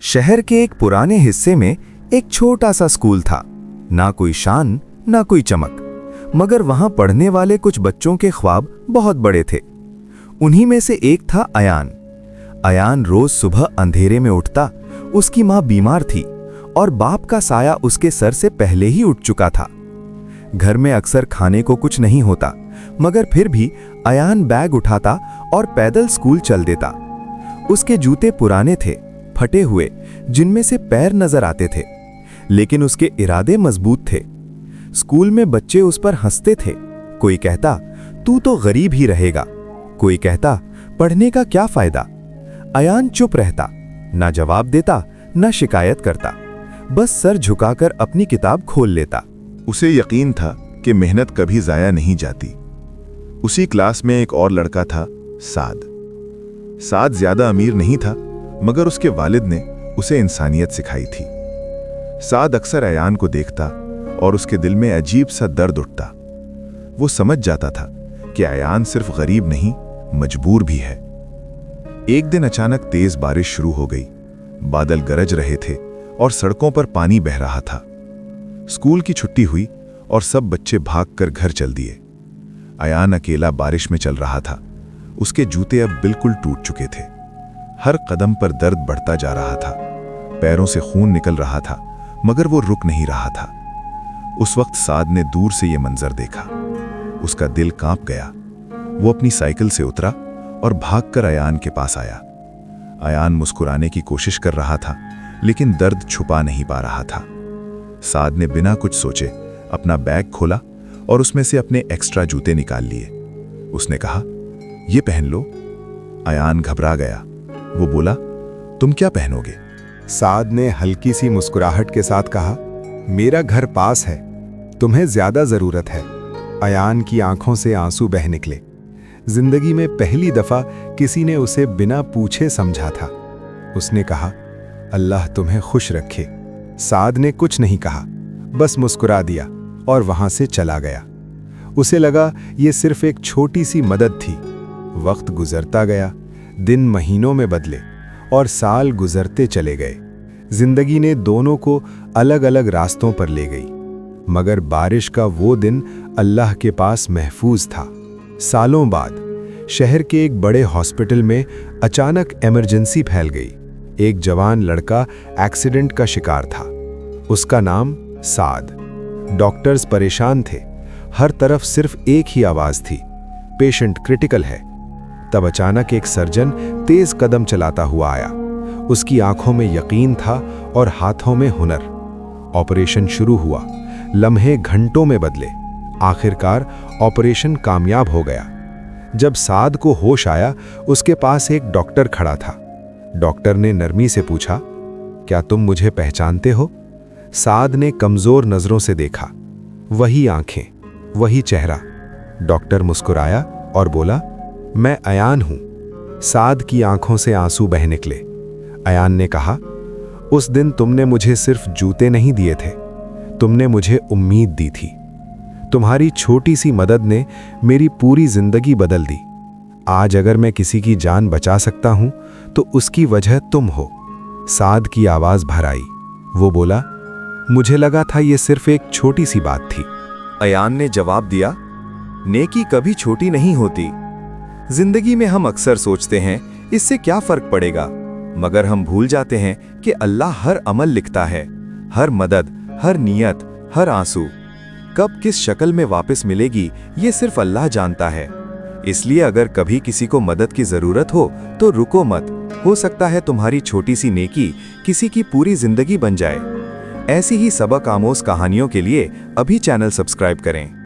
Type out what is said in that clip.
शहर के एक पुराने हिस्से में एक छोटा सा स्कूल था। ना कोई शान, ना कोई चमक, मगर वहां पढ़ने वाले कुछ बच्चों के ख्वाब बहुत बड़े थे। उन्हीं में से एक था अयान। अयान रोज सुबह अंधेरे में उठता। उसकी मां बीमार थी और बाप का साया उसके सर से पहले ही उठ चुका था। घर में अक्सर खाने को कुछ नहीं होता, मगर फिर भी अयान बैग उठाता और पैदल स्कूल चल देता। उसके जूते पुराने थे, फटे हुए, जिनमें से पैर नजर आते थे, लेकिन उसके इरादे मजबूत थे। स्कूल में बच्चे उस पर हंसते थे। कोई कहता, तू तो गरीब ही रहेगा। कोई कहता, पढ़ने का क्या फायदा। अयान चुप रहता, ना जवाब देता, ना शिकायत करता, बस सर झुकाकर अपनी किताब खोल लेता। उसे यकीन था कि मेहनत कभी जाया नहीं जाती। उसी क्लास में एक और लड़का था, साद। साद ज्यादा अमीर नहीं था, मगर उसके वालिद ने उसे इंसानियत सिखाई थी। साद अक्सर अयान को देखता और उसके दिल में अजीब सा दर्द उठता। वो समझ जाता था कि अयान सिर्फ गरीब नहीं, मजबूर भी है। एक दिन अचानक तेज बारिश शुरू हो गई। बादल गरज रहे थे और सड़कों पर पानी बह रहा था। स्कूल की छुट्टी हुई और सब बच्चे भागकर घर चल दिए। अयान अकेला बारिश में चल रहा था। उसके जूते अब बिल्कुल टूट चुके थे। हर कदम पर दर्द बढ़ता जा रहा था। पैरों से खून निकल रहा था, मगर वो रुक नहीं रहा था। उस वक्त साद ने दूर से ये मंजर देखा। उसका दिल कांप गया। वो अपनी साइकिल से उतरा और भागकर अयान के पास आया। अयान मुस्कुराने की कोशिश कर रहा था, लेकिन दर्द छुपा नहीं पा रहा था। साद ने बिना कुछ सोचे अपना बैग खोला और उसमें से अपने एक्स्ट्रा जूते निकाल लिए। उसने कहा, ये पहन लो। अयान घबरा गया। वो बोला, तुम क्या पहनोगे? साद ने हल्की सी मुस्कुराहट के साथ कहा, मेरा घर पास है, तुम्हें ज्यादा जरूरत है। अयान की आंखों से आंसू बह निकले। जिंदगी में पहली दफा किसी ने उसे बिना पूछे समझा था। उसने कहा, अल्लाह तुम्हें खुश रखे। साद ने कुछ नहीं कहा, बस मुस्कुरा दिया और वहां से चला गया। उसे लगा ये सिर्फ एक छोटी सी मदद थी। वक्त गुजरता गया, दिन महीनों में बदले और साल गुजरते चले गए। जिंदगी ने दोनों को अलग अलग रास्तों पर ले गई, मगर बारिश का वो दिन अल्लाह के पास महफूज था। सालों बाद शहर के एक बड़े हॉस्पिटल में अचानक इमरजेंसी फैल गई। एक जवान लड़का एक्सीडेंट का शिकार था। उसका नाम साद। डॉक्टर्स परेशान थे। हर तरफ सिर्फ एक ही आवाज थी, पेशेंट क्रिटिकल है। तब अचानक एक सर्जन तेज कदम चलाता हुआ आया। उसकी आंखों में यकीन था और हाथों में हुनर। ऑपरेशन शुरू हुआ। लम्हे घंटों में बदले। आखिरकार ऑपरेशन कामयाब हो गया। जब साद को होश आया, उसके पास एक डॉक्टर खड़ा था। डॉक्टर ने नरमी से पूछा, क्या तुम मुझे पहचानते हो? साद ने कमजोर नजरों से देखा। वही आंखें, वही चेहरा। डॉक्टर मुस्कुराया और बोला, मैं अयान हूं। साद की आंखों से आंसू बह निकले। अयान ने कहा, उस दिन तुमने मुझे सिर्फ जूते नहीं दिए थे, तुमने मुझे उम्मीद दी थी। तुम्हारी छोटी सी मदद ने मेरी पूरी जिंदगी बदल दी। आज अगर मैं किसी की जान बचा सकता हूं तो उसकी वजह तुम हो। साद की आवाज भर आई। वो बोला, मुझे लगा था ये सिर्फ एक छोटी सी बात थी। अयान ने जवाब दिया, नेकी कभी छोटी नहीं होती। जिंदगी में हम अक्सर सोचते हैं इससे क्या फर्क पड़ेगा, मगर हम भूल जाते हैं कि अल्लाह हर अमल लिखता है। हर मदद, हर नियत, हर आंसू कब किस शक्ल में वापस मिलेगी, ये सिर्फ अल्लाह जानता है। इसलिए अगर कभी किसी को मदद की जरूरत हो तो रुको मत। हो सकता है तुम्हारी छोटी सी नेकी किसी की पूरी जिंदगी बन जाए। ऐसी ही सबक आमोज कहानियों के लिए अभी चैनल सब्सक्राइब करें।